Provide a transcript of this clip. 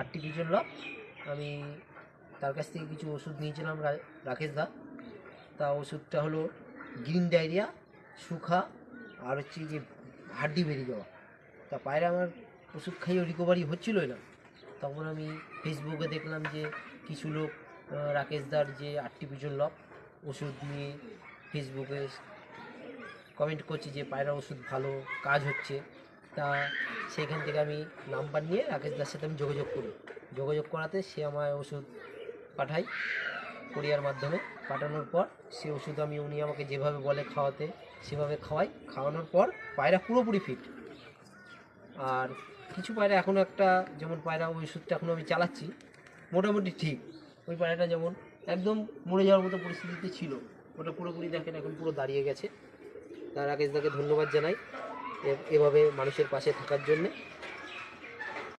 8টি pigeon lock. আমি তার কাছ থেকে কিছু ওষুধ নিয়েছিলাম রাকেশ দা। তা ওষুধটা হলো গ্রিন ডায়রিয়া, সুখা, আর হচ্ছে যে হাড্ডি বেরিয়ে যাওয়া। তা পায়রা আমার ওষুধ খাইয়েও রিকভারি হচ্ছিলোই না। তখন আমি ফেসবুকে দেখলাম যে কিছু লোক রাকেশদার যে 8টি পিজন লক ওষুধ নিয়ে ফেসবুকে কমেন্ট করছে যে পায়রা ওষুধ ভালো কাজ হচ্ছে। তা সেইখান থেকে আমি নাম্বার নিয়ে রাকেশদার সাথে আমি যোগাযোগ করাতে সে আমায় ওষুধ পাঠায় কোরিয়ার মাধ্যমে। পাঠানোর পর সে ওষুধ উনি আমাকে যেভাবে বলে খাওয়াতে সেভাবে খাওয়ানোর পর পায়রা পুরোপুরি ফিট। আর কিছু পায়রা এখনও যেমন পায়রা ওই ওষুধটা এখনও আমি চালাচ্ছি, মোটামুটি ঠিক। ওই পায়রাটা যেমন একদম মরে যাওয়ার মতো পরিস্থিতিতে ছিল, ওটা পুরোপুরি দেখেন এখন পুরো দাঁড়িয়ে গেছে। তার রাকেশদাকে ধন্যবাদ জানাই এভাবে মানুষের পাশে থাকার জন্যে।